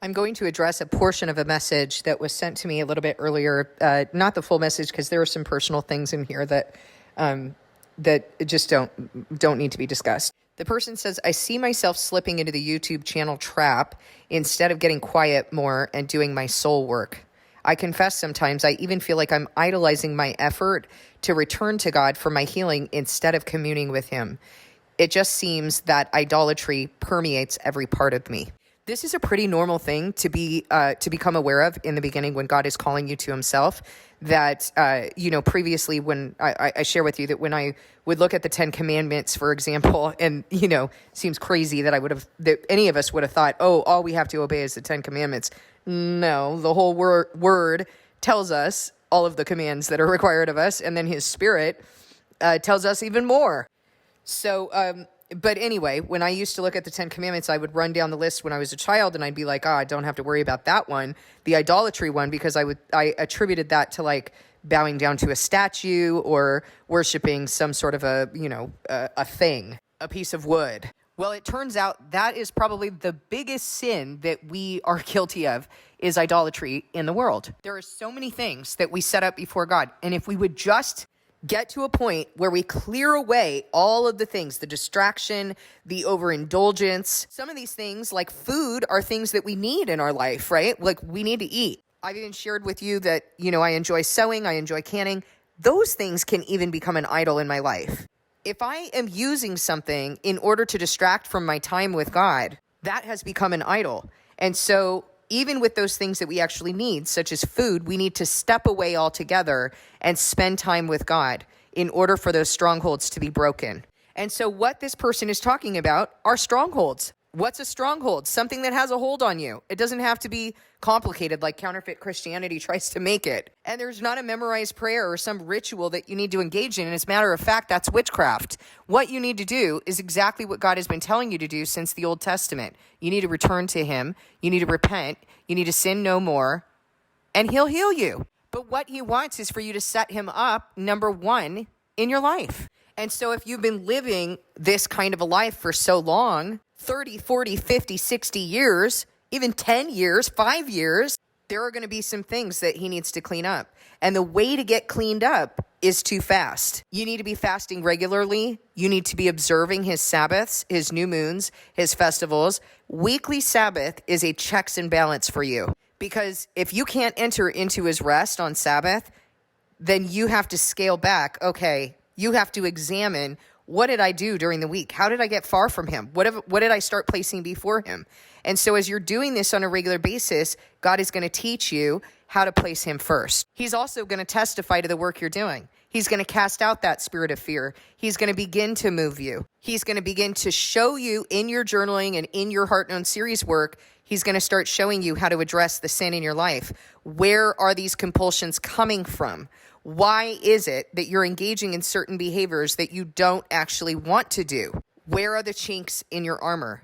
I'm going to address a portion of a message that was sent to me a little bit earlier. Not the full message, because there are some personal things in here that just don't need to be discussed. The person says, I see myself slipping into the YouTube channel trap instead of getting quiet more and doing my soul work. I confess sometimes I even feel like I'm idolizing my effort to return to God for my healing instead of communing with Him. It just seems that idolatry permeates every part of me. This is a pretty normal thing to become aware of in the beginning when God is calling you to Himself. That, previously when I share with you that when I would look at the 10 Commandments, for example, and, seems crazy that any of us would have thought, oh, all we have to obey is the 10 Commandments. No, the whole word tells us all of the commands that are required of us, and then His Spirit tells us even more. So, but anyway, when I used to look at the 10 Commandments, I would run down the list when I was a child, and I'd be like, I don't have to worry about that one, the idolatry one, because I attributed that to like bowing down to a statue or worshiping some sort of a thing, a piece of wood. Well, it turns out that is probably the biggest sin that we are guilty of, is idolatry in the world. There are so many things that we set up before God, and if we would just get to a point where we clear away all of the things, the distraction, the overindulgence. Some of these things, like food, are things that we need in our life, right? Like we need to eat. I've even shared with you that, I enjoy sewing, I enjoy canning. Those things can even become an idol in my life. If I am using something in order to distract from my time with God, that has become an idol. And so even with those things that we actually need, such as food, we need to step away altogether and spend time with God in order for those strongholds to be broken. And so what this person is talking about are strongholds. What's a stronghold? Something that has a hold on you. It doesn't have to be complicated like counterfeit Christianity tries to make it. And there's not a memorized prayer or some ritual that you need to engage in. As a matter of fact, that's witchcraft. What you need to do is exactly what God has been telling you to do since the Old Testament. You need to return to Him. You need to repent. You need to sin no more, and He'll heal you. But what He wants is for you to set Him up, number one, in your life. And so if you've been living this kind of a life for so long, 30, 40, 50, 60 years, even 10 years, 5 years, there are going to be some things that He needs to clean up. And the way to get cleaned up is to fast. You need to be fasting regularly. You need to be observing His Sabbaths, His new moons, His festivals. Weekly Sabbath is a checks and balance for you. Because if you can't enter into His rest on Sabbath, then you have to scale back. Okay, you have to examine, what did I do during the week? How did I get far from Him? What did I start placing before Him? And so as you're doing this on a regular basis, God is going to teach you how to place Him first. He's also going to testify to the work you're doing. He's going to cast out that spirit of fear. He's going to begin to move you. He's going to begin to show you in your journaling and in your Heart Known series work. He's going to start showing you how to address the sin in your life. Where are these compulsions coming from? Why is it that you're engaging in certain behaviors that you don't actually want to do? Where are the chinks in your armor?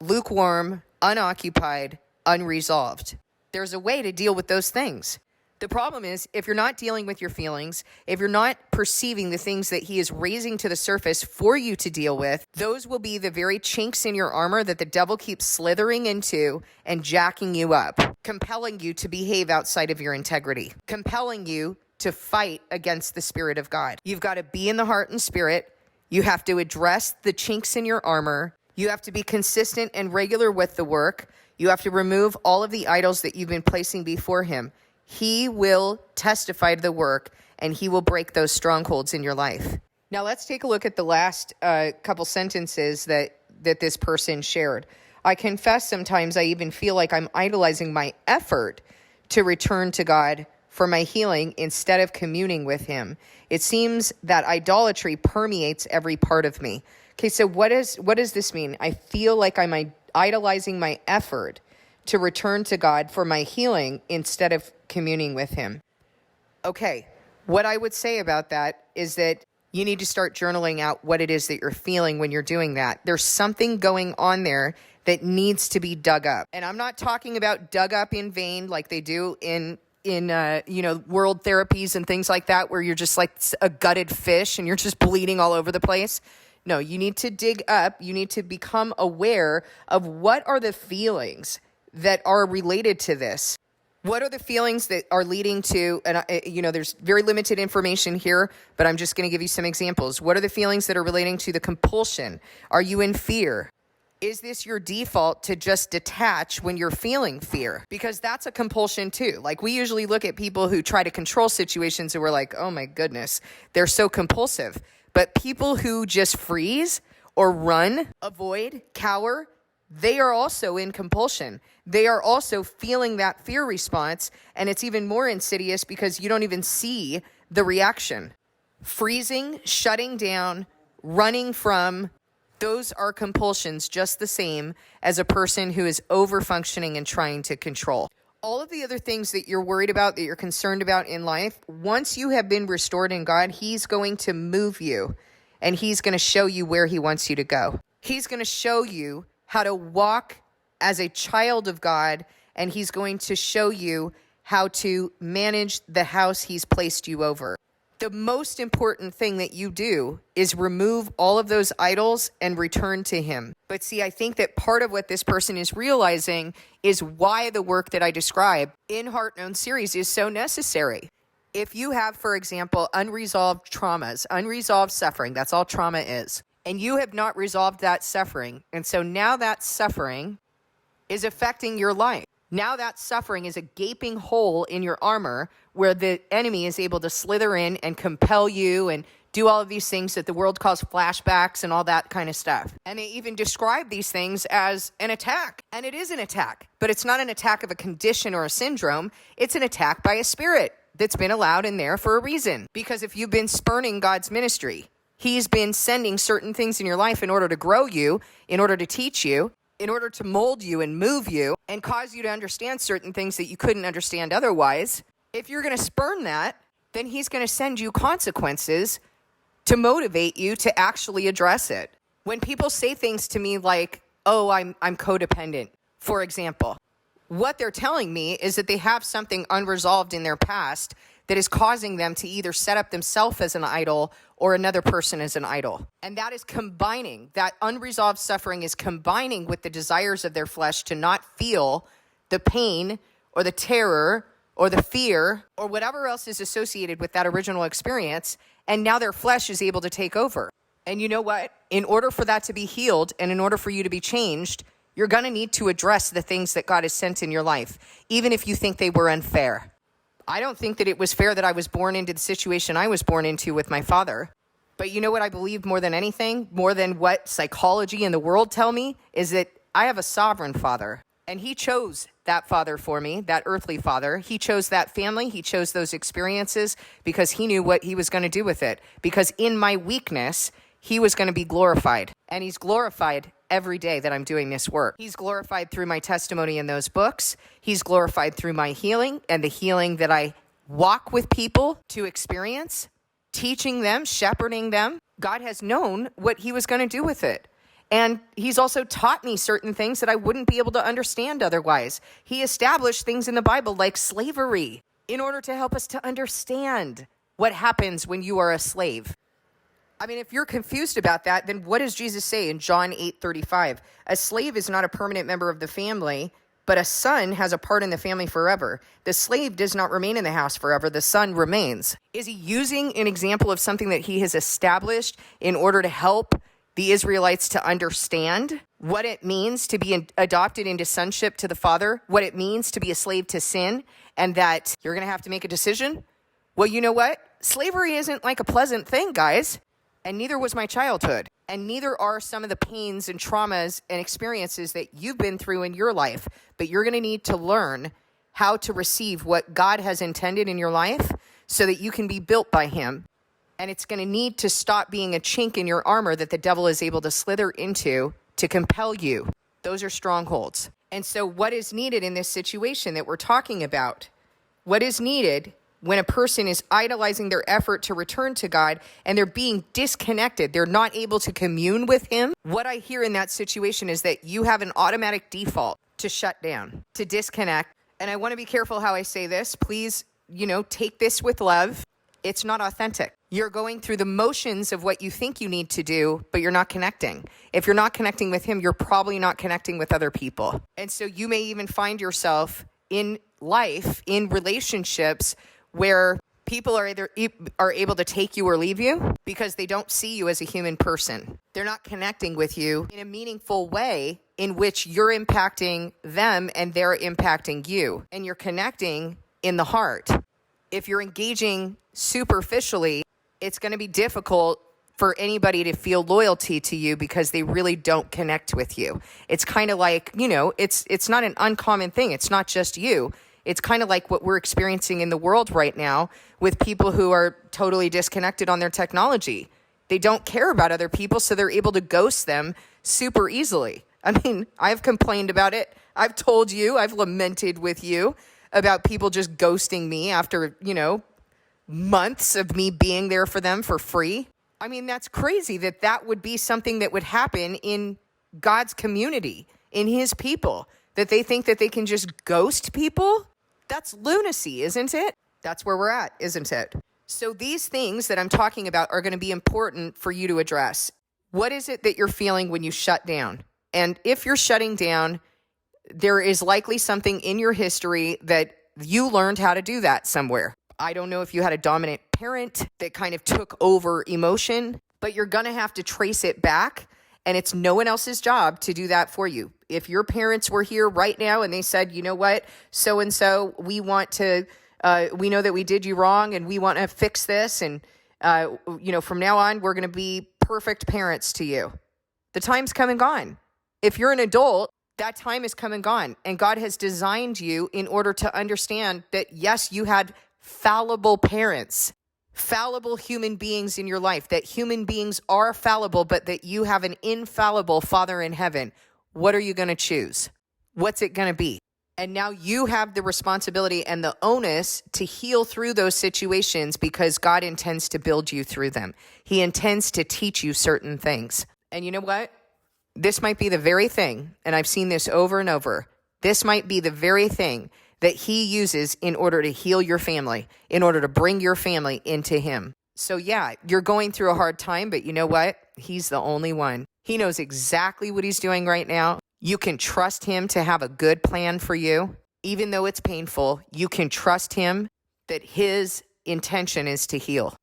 Lukewarm, unoccupied, unresolved. There's a way to deal with those things. The problem is, if you're not dealing with your feelings, if you're not perceiving the things that He is raising to the surface for you to deal with, those will be the very chinks in your armor that the devil keeps slithering into and jacking you up, compelling you to behave outside of your integrity, compelling you to fight against the Spirit of God. You've got to be in the heart and spirit. You have to address the chinks in your armor. You have to be consistent and regular with the work. You have to remove all of the idols that you've been placing before Him. He will testify to the work, and He will break those strongholds in your life. Now let's take a look at the last couple sentences that this person shared. I confess sometimes I even feel like I'm idolizing my effort to return to God for my healing instead of communing with Him. It seems that idolatry permeates every part of me. Okay, so what does this mean? I feel like I'm idolizing my effort to return to God for my healing instead of communing with Him. Okay, what I would say about that is that you need to start journaling out what it is that you're feeling when you're doing that. There's something going on there that needs to be dug up. And I'm not talking about dug up in vain like they do in world therapies and things like that, where you're just like a gutted fish and you're just bleeding all over the place. No, you need to dig up. You need to become aware of what are the feelings that are related to this. What are the feelings that are leading to, and there's very limited information here, but I'm just going to give you some examples. What are the feelings that are relating to the compulsion? Are you in fear? Is this your default to just detach when you're feeling fear? Because that's a compulsion too. Like, we usually look at people who try to control situations and we're like, oh my goodness, they're so compulsive. But people who just freeze or run, avoid, cower, they are also in compulsion. They are also feeling that fear response, and it's even more insidious because you don't even see the reaction. Freezing, shutting down, running from, those are compulsions just the same as a person who is over-functioning and trying to control. All of the other things that you're worried about, that you're concerned about in life, once you have been restored in God, He's going to move you, and He's going to show you where He wants you to go. He's going to show you how to walk as a child of God, and He's going to show you how to manage the house He's placed you over. The most important thing that you do is remove all of those idols and return to Him. But see, I think that part of what this person is realizing is why the work that I describe in Heart Known series is so necessary. If you have, for example, unresolved traumas, unresolved suffering, that's all trauma is, and you have not resolved that suffering, and so now that suffering is affecting your life. Now that suffering is a gaping hole in your armor where the enemy is able to slither in and compel you and do all of these things that the world calls flashbacks and all that kind of stuff. And they even describe these things as an attack. And it is an attack, but it's not an attack of a condition or a syndrome. It's an attack by a spirit that's been allowed in there for a reason. Because if you've been spurning God's ministry, He's been sending certain things in your life in order to grow you, in order to teach you, in order to mold you and move you and cause you to understand certain things that you couldn't understand otherwise. If you're going to spurn that, then He's going to send you consequences to motivate you to actually address it. When people say things to me like, oh, I'm codependent, for example, what they're telling me is that they have something unresolved in their past that is causing them to either set up themselves as an idol or another person as an idol. And that is combining, that unresolved suffering is combining with the desires of their flesh to not feel the pain or the terror or the fear or whatever else is associated with that original experience. And now their flesh is able to take over. And you know what? In order for that to be healed and in order for you to be changed, you're going to need to address the things that God has sent in your life, even if you think they were unfair. I don't think that it was fair that I was born into the situation I was born into with my father. But you know what I believe more than anything, more than what psychology and the world tell me, is that I have a sovereign father. And He chose that father for me, that earthly father. He chose that family. He chose those experiences because He knew what He was going to do with it. Because in my weakness, He was going to be glorified. And He's glorified every day that I'm doing this work. He's glorified through my testimony in those books. He's glorified through my healing and the healing that I walk with people to experience, teaching them, shepherding them. God has known what He was going to do with it. And He's also taught me certain things that I wouldn't be able to understand otherwise. He established things in the Bible like slavery in order to help us to understand what happens when you are a slave. I mean, if you're confused about that, then what does Jesus say in John 8:35? A slave is not a permanent member of the family, but a son has a part in the family forever. The slave does not remain in the house forever. The son remains. Is He using an example of something that He has established in order to help the Israelites to understand what it means to be adopted into sonship to the Father, what it means to be a slave to sin, and that you're going to have to make a decision? Well, you know what? Slavery isn't like a pleasant thing, guys. And neither was my childhood. And neither are some of the pains and traumas and experiences that you've been through in your life. But you're going to need to learn how to receive what God has intended in your life so that you can be built by Him. And it's going to need to stop being a chink in your armor that the devil is able to slither into to compel you. Those are strongholds. And so what is needed in this situation that we're talking about? What is needed when a person is idolizing their effort to return to God and they're being disconnected, they're not able to commune with Him? What I hear in that situation is that you have an automatic default to shut down, to disconnect. And I want to be careful how I say this. Please, take this with love. It's not authentic. You're going through the motions of what you think you need to do, but you're not connecting. If you're not connecting with him, you're probably not connecting with other people. And so you may even find yourself in life, in relationships where people are able to take you or leave you because they don't see you as a human person. They're not connecting with you in a meaningful way in which you're impacting them and they're impacting you. And you're connecting in the heart. If you're engaging superficially, it's going to be difficult for anybody to feel loyalty to you because they really don't connect with you. It's kind of like, it's not an uncommon thing. It's not just you. It's kind of like what we're experiencing in the world right now with people who are totally disconnected on their technology. They don't care about other people, so they're able to ghost them super easily. I mean, I've complained about it. I've told you, I've lamented with you about people just ghosting me after, months of me being there for them for free. I mean, that's crazy that would be something that would happen in God's community, in his people, that they think that they can just ghost people. That's lunacy, isn't it? That's where we're at, isn't it? So these things that I'm talking about are going to be important for you to address. What is it that you're feeling when you shut down? And if you're shutting down, there is likely something in your history that you learned how to do that somewhere. I don't know if you had a dominant parent that kind of took over emotion, but you're going to have to trace it back, and it's no one else's job to do that for you. If your parents were here right now and they said, you know what, so-and-so, we know that we did you wrong and we want to fix this, and, from now on, we're going to be perfect parents to you. The time's come and gone. If you're an adult, that time is come and gone, and God has designed you in order to understand that, yes, you had fallible parents, fallible human beings in your life, that human beings are fallible, but that you have an infallible Father in heaven. What are you going to choose? What's it going to be? And now you have the responsibility and the onus to heal through those situations because God intends to build you through them. He intends to teach you certain things. And you know what? This might be the very thing, and I've seen this over and over, this might be the very thing that he uses in order to heal your family, in order to bring your family into him. So yeah, you're going through a hard time, but you know what? He's the only one. He knows exactly what he's doing right now. You can trust him to have a good plan for you. Even though it's painful, you can trust him that his intention is to heal.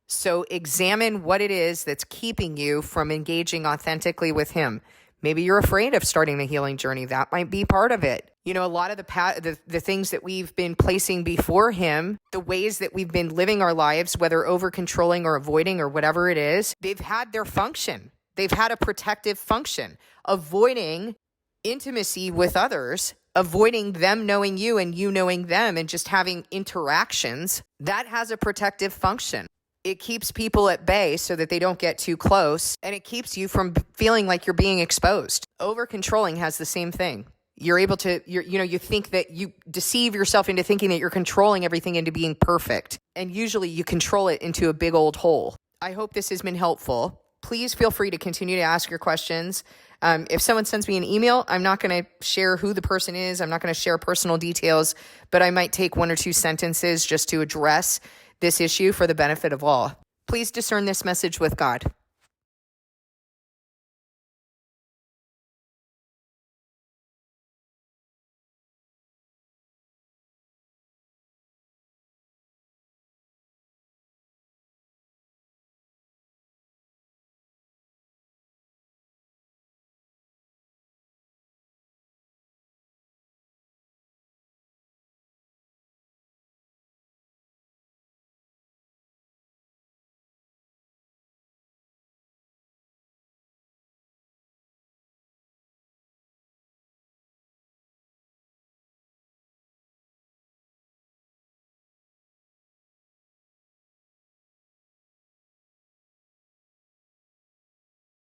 So examine what it is that's keeping you from engaging authentically with him. Maybe you're afraid of starting the healing journey. That might be part of it. A lot of the things that we've been placing before him, the ways that we've been living our lives, whether over controlling or avoiding or whatever it is, they've had their function. They've had a protective function. Avoiding intimacy with others, avoiding them knowing you and you knowing them and just having interactions, that has a protective function. It keeps people at bay so that they don't get too close, and it keeps you from feeling like you're being exposed. Over-controlling has the same thing. You're able to, you think that you deceive yourself into thinking that you're controlling everything into being perfect, and usually you control it into a big old hole. I hope this has been helpful. Please feel free to continue to ask your questions. If someone sends me an email, I'm not going to share who the person is. I'm not going to share personal details, but I might take one or two sentences just to address this issue for the benefit of all. Please discern this message with God.